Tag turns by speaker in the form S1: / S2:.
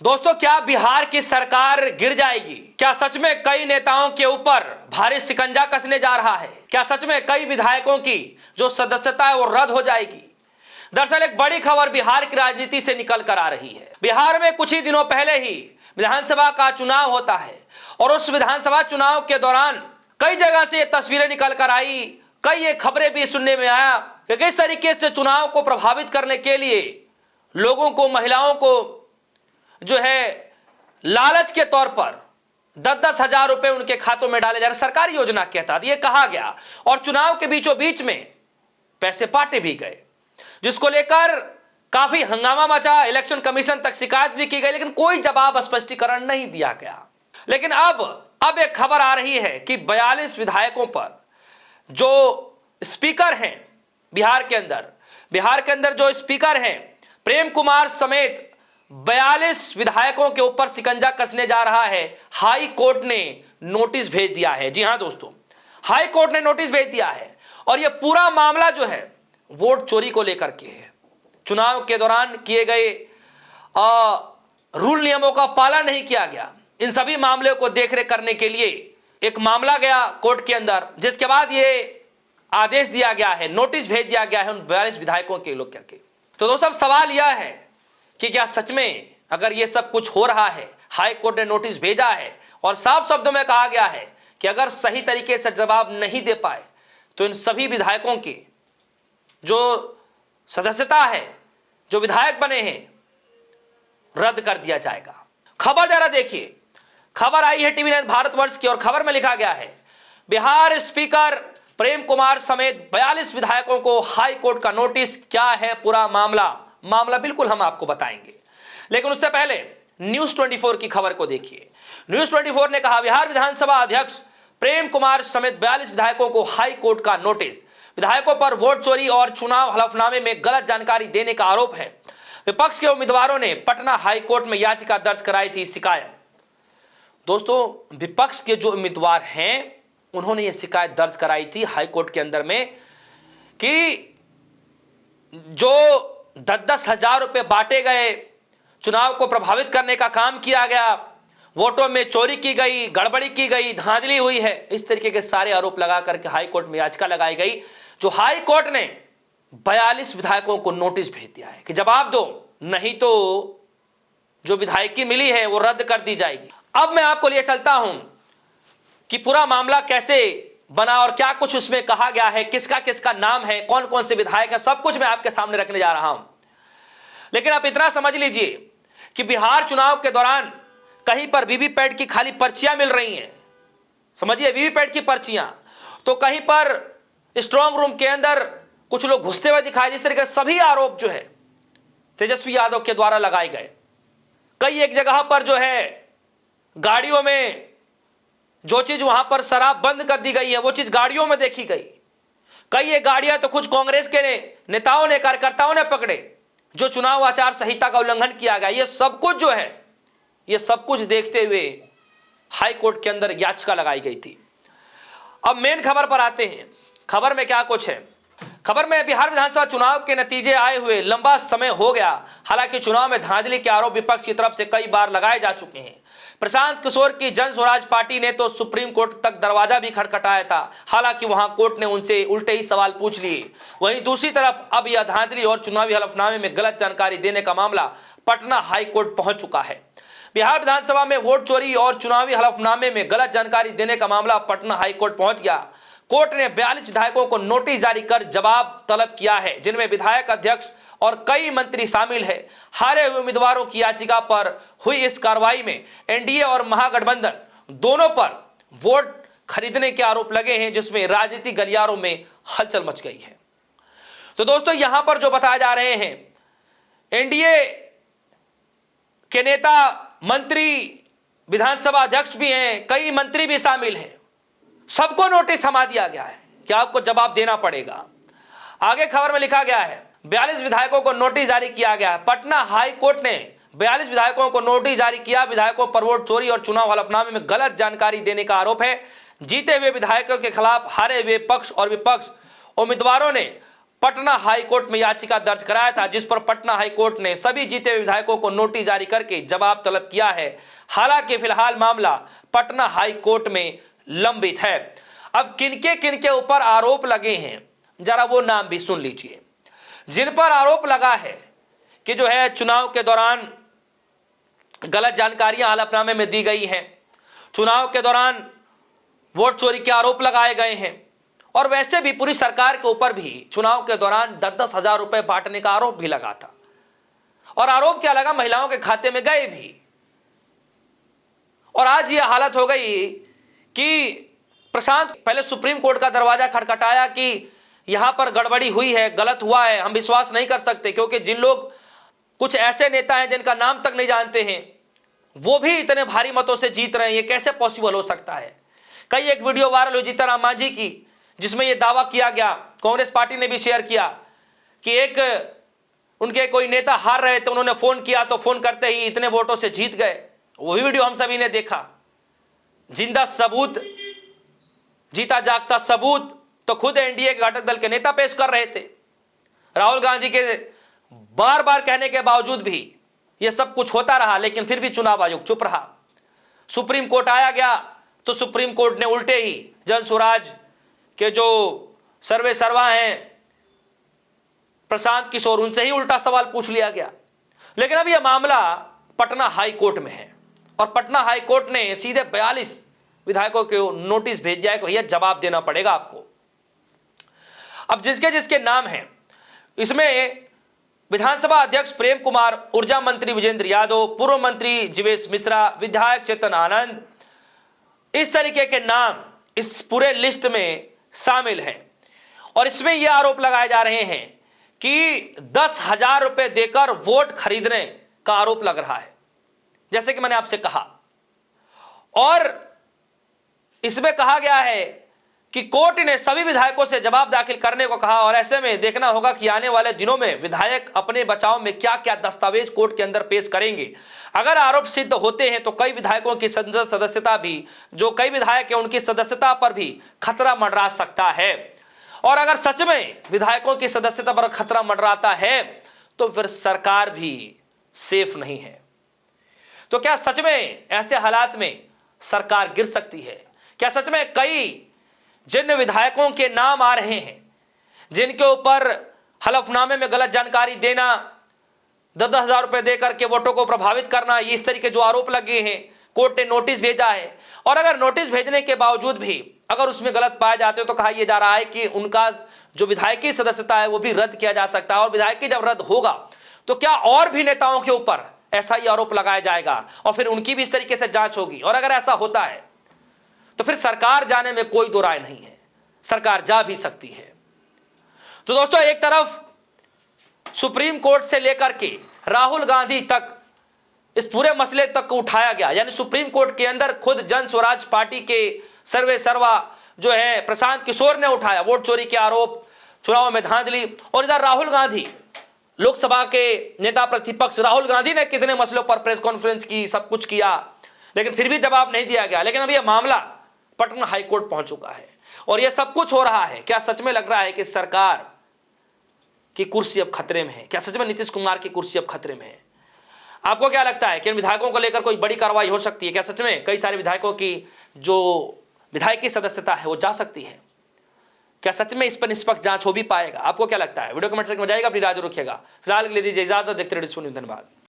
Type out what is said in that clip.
S1: दोस्तों, क्या बिहार की सरकार गिर जाएगी? क्या सच में कई नेताओं के ऊपर भारी शिकंजा कसने जा रहा है? क्या सच में कई विधायकों की जो सदस्यता है वो रद्द हो जाएगी? दरअसल एक बड़ी खबर बिहार की राजनीति से निकल कर आ रही है। बिहार में कुछ ही दिनों पहले ही विधानसभा का चुनाव होता है और उस विधानसभा चुनाव के दौरान कई जगह से ये तस्वीरें निकल कर आई, कई ये खबरें भी सुनने में आया कि किस तरीके से चुनाव को प्रभावित करने के लिए लोगों को, महिलाओं को जो है लालच के तौर पर 10-10 हजार रुपए उनके खातों में डाले जा रहे, सरकारी योजना के तहत ये कहा गया। और चुनाव के बीचों बीच में पैसे बांटे भी गए, जिसको लेकर काफी हंगामा मचा, इलेक्शन कमीशन तक शिकायत भी की गई, लेकिन कोई जवाब, स्पष्टीकरण नहीं दिया गया। लेकिन अब एक खबर आ रही है कि 42 विधायकों पर जो स्पीकर हैं बिहार के अंदर जो स्पीकर हैं प्रेम कुमार समेत 42 विधायकों के ऊपर शिकंजा कसने जा रहा है। हाई कोर्ट ने नोटिस भेज दिया है। जी हां दोस्तों, हाई कोर्ट ने नोटिस भेज दिया है और यह पूरा मामला जो है वोट चोरी को लेकर के है। चुनाव के दौरान किए गए रूल नियमों का पालन नहीं किया गया। इन सभी मामलों को देखरेख करने के लिए एक मामला गया कोर्ट के अंदर, जिसके बाद यह आदेश दिया गया है, नोटिस भेज दिया गया है उन 42 विधायकों के लोग करके। तो दोस्तों, अब सवाल यह है कि क्या सच में अगर ये सब कुछ हो रहा है, हाई कोर्ट ने नोटिस भेजा है और साफ शब्दों में कहा गया है कि अगर सही तरीके से जवाब नहीं दे पाए तो इन सभी विधायकों की जो सदस्यता है, जो विधायक बने हैं, रद्द कर दिया जाएगा। खबर जरा देखिए, खबर आई है टीवी 9 भारतवर्ष की और खबर में लिखा गया है बिहार स्पीकर प्रेम कुमार समेत 42 विधायकों को हाई कोर्ट का नोटिस। क्या है पूरा मामला बिल्कुल हम आपको बताएंगे, लेकिन उससे पहले न्यूज 24 की खबर को देखिए। न्यूज 24 ने कहा बिहार विधानसभा अध्यक्ष प्रेम कुमार समेत 42 विधायकों को हाई कोर्ट का नोटिस। विधायकों पर वोट चोरी और चुनाव हलफनामे में गलत जानकारी देने का आरोप है। विपक्ष के उम्मीदवारों ने पटना हाई कोर्ट में याचिका दर्ज कराई थी शिकायत। दोस्तों, विपक्ष के जो उम्मीदवार हैं उन्होंने यह शिकायत दर्ज कराई थी हाई कोर्ट के अंदर में कि जो 10-10 हजार रुपए बांटे गए, चुनाव को प्रभावित करने का काम किया गया, वोटों में चोरी की गई, गड़बड़ी की गई, धांधली हुई है, इस तरीके के सारे आरोप लगा करके हाई कोर्ट में याचिका लगाई गई, जो हाई कोर्ट ने 42 विधायकों को नोटिस भेज दिया है कि जवाब दो, नहीं तो जो विधायकी मिली है वो रद्द कर दी जाएगी। अब मैं आपको लिए चलता हूं कि पूरा मामला कैसे बना और क्या कुछ उसमें कहा गया है, किसका किसका नाम है, कौन कौन से विधायक हैं, सब कुछ मैं आपके सामने रखने जा रहा हूं। लेकिन आप इतना समझ लीजिए कि बिहार चुनाव के दौरान कहीं पर वीवीपैट की खाली पर्चियां मिल रही हैं, समझिए वीवीपैट की पर्चियां, तो कहीं पर स्ट्रांग रूम के अंदर कुछ लोग घुसते हुए दिखाए। इस तरीके सभी आरोप जो है तेजस्वी यादव के द्वारा लगाए गए। कई एक जगह पर जो है गाड़ियों में जो चीज वहां पर शराब बंद कर दी गई है वो चीज गाड़ियों में देखी गई। कई ये गाड़ियां तो कुछ कांग्रेस के नेताओं ने, कार्यकर्ताओं ने पकड़े, जो चुनाव आचार संहिता का उल्लंघन किया गया। ये सब कुछ जो है, ये सब कुछ देखते हुए हाई कोर्ट के अंदर याचिका लगाई गई थी। अब मेन खबर पर आते हैं। खबर में क्या कुछ है? खबर में बिहार विधानसभा चुनाव के नतीजे आए हुए लंबा समय हो गया। हालांकि चुनाव में धांधली के आरोप विपक्ष की तरफ से कई बार लगाए जा चुके हैं। प्रशांत किशोर की जन स्वराज पार्टी ने तो सुप्रीम कोर्ट तक दरवाजा भी खटखटाया था, हालांकि वहां कोर्ट ने उनसे उल्टे ही सवाल पूछ लिए। वहीं दूसरी तरफ अब यह धांधली और चुनावी हलफनामे में गलत जानकारी देने का मामला पटना हाई कोर्ट पहुंच चुका है। बिहार विधानसभा में वोट चोरी और चुनावी हलफनामे में गलत जानकारी देने का मामला पटना हाई कोर्ट पहुंच गया। कोर्ट ने 42 विधायकों को नोटिस जारी कर जवाब तलब किया है, जिनमें विधायक अध्यक्ष और कई मंत्री शामिल है। हारे हुए उम्मीदवारों की याचिका पर हुई इस कार्रवाई में एनडीए और महागठबंधन दोनों पर वोट खरीदने के आरोप लगे हैं, जिसमें राजनीतिक गलियारों में हलचल मच गई है। तो दोस्तों, यहां पर जो बताए जा रहे हैं, एनडीए के नेता, मंत्री, विधानसभा अध्यक्ष भी हैं, कई मंत्री भी शामिल हैं, सबको नोटिस थमा दिया गया है कि आपको जवाब देना पड़ेगा। आगे खबर में लिखा गया है 42 विधायकों को नोटिस जारी किया गया है। पटना हाई कोर्ट ने 42 विधायकों को नोटिस जारी किया। विधायकों पर वोट चोरी और चुनाव हलफनामे में गलत जानकारी देने का आरोप है। जीते हुए विधायकों के खिलाफ हारे हुए पक्ष और विपक्ष उम्मीदवारों ने पटना हाईकोर्ट में याचिका दर्ज कराया था, जिस पर पटना हाईकोर्ट ने सभी जीते हुए विधायकों को नोटिस जारी करके जवाब तलब किया है। हालांकि फिलहाल मामला पटना हाईकोर्ट में लंबित है। अब किनके ऊपर आरोप लगे हैं, जरा वो नाम भी सुन लीजिए। जिन पर आरोप लगा है कि जो है चुनाव के दौरान गलत जानकारियां हलफनामे में दी गई हैं, चुनाव के दौरान वोट चोरी के आरोप लगाए गए हैं, और वैसे भी पूरी सरकार के ऊपर भी चुनाव के दौरान 10-10 हजार रुपए बांटने का आरोप भी लगा था। और आरोप क्या लगा, महिलाओं के खाते में गए भी। और आज यह हालत हो गई कि प्रशांत पहले सुप्रीम कोर्ट का दरवाजा खटखटाया कि यहां पर गड़बड़ी हुई है, गलत हुआ है, हम विश्वास नहीं कर सकते, क्योंकि जिन लोग कुछ ऐसे नेता हैं जिनका नाम तक नहीं जानते हैं, वो भी इतने भारी मतों से जीत रहे हैं, ये कैसे पॉसिबल हो सकता है। कई एक वीडियो वायरल हुई जीतनराम मांझी की, जिसमें यह दावा किया गया, कांग्रेस पार्टी ने भी शेयर किया कि एक उनके कोई नेता हार रहे थे, उन्होंने फोन किया तो फोन करते ही इतने वोटों से जीत गए। वही वीडियो हम सभी ने देखा। जिंदा सबूत, जीता जागता सबूत तो खुद एनडीए के घटक दल के नेता पेश कर रहे थे। राहुल गांधी के बार बार कहने के बावजूद भी यह सब कुछ होता रहा, लेकिन फिर भी चुनाव आयोग चुप रहा। सुप्रीम कोर्ट आया गया तो सुप्रीम कोर्ट ने उल्टे ही जन स्वराज के जो सर्वे सर्वा हैं प्रशांत किशोर, उनसे ही उल्टा सवाल पूछ लिया गया। लेकिन अब यह मामला पटना हाई कोर्ट में है और पटना हाई कोर्ट ने सीधे 42 विधायकों को नोटिस भेज दिया है कि भैया जवाब देना पड़ेगा आपको। अब जिसके जिसके नाम हैं, इसमें विधानसभा अध्यक्ष प्रेम कुमार, ऊर्जा मंत्री विजेंद्र यादव, पूर्व मंत्री जीवेश मिश्रा, विधायक चेतन आनंद, इस तरीके के नाम इस पूरे लिस्ट में शामिल हैं। और इसमें यह आरोप लगाए जा रहे हैं कि 10,000 रुपए देकर वोट खरीदने का आरोप लग रहा है, जैसे कि मैंने आपसे कहा। और इसमें कहा गया है कि कोर्ट ने सभी विधायकों से जवाब दाखिल करने को कहा, और ऐसे में देखना होगा कि आने वाले दिनों में विधायक अपने बचाव में क्या क्या दस्तावेज कोर्ट के अंदर पेश करेंगे। अगर आरोप सिद्ध होते हैं तो कई विधायकों की सदस्यता भी, जो कई विधायक हैं उनकी सदस्यता पर भी खतरा मंडरा सकता है। और अगर सच में विधायकों की सदस्यता पर खतरा मंडराता है तो फिर सरकार भी सेफ नहीं है। तो क्या सच में ऐसे हालात में सरकार गिर सकती है? क्या सच में कई जिन विधायकों के नाम आ रहे हैं, जिनके ऊपर हलफनामे में गलत जानकारी देना, 10-10 हजार रुपए देकर के वोटों को प्रभावित करना, ये इस तरीके जो आरोप लगे हैं, कोर्ट ने नोटिस भेजा है। और अगर नोटिस भेजने के बावजूद भी अगर उसमें गलत पाए जाते हो तो कहा यह जा रहा है कि उनका जो विधायकी सदस्यता है वो भी रद्द किया जा सकता है। और विधायकी जब रद्द होगा तो क्या और भी नेताओं के ऊपर ऐसा ही आरोप लगाया जाएगा और फिर उनकी भी इस तरीके से जांच होगी। और अगर ऐसा होता है तो फिर सरकार जाने में कोई दो राय नहीं है, सरकार जा भी सकती है। तो दोस्तों, एक तरफ सुप्रीम कोर्ट से लेकर के राहुल गांधी तक इस पूरे मसले तक को उठाया गया, यानी सुप्रीम कोर्ट के अंदर खुद जन स्वराज पार्टी के सर्वे सर्वा जो है प्रशांत किशोर ने उठाया वोट चोरी के आरोप, चुनाव में धांधली। और इधर राहुल गांधी, लोकसभा के नेता प्रतिपक्ष राहुल गांधी ने कितने मसलों पर प्रेस कॉन्फ्रेंस की, सब कुछ किया, लेकिन फिर भी जवाब नहीं दिया गया। लेकिन अब यह मामला पटना हाईकोर्ट पहुंच चुका है और यह सब कुछ हो रहा है। क्या सच में लग रहा है कि सरकार की कुर्सी अब खतरे में है? क्या सच में नीतीश कुमार की कुर्सी अब खतरे में है? आपको क्या लगता है कि इन विधायकों को लेकर कोई बड़ी कार्रवाई हो सकती है? क्या सच में कई सारे विधायकों की जो विधायकी सदस्यता है वो जा सकती है? क्या सच में इस पर निष्पक्ष जांच हो भी पाएगा? आपको क्या लगता है? वीडियो कमेंट सेक्शन में जाइएगा, अपनी राय रखिएगा। फिलहाल के लिए दीजिए इजाजत, देखते रहिए न्यूज़। धन्यवाद।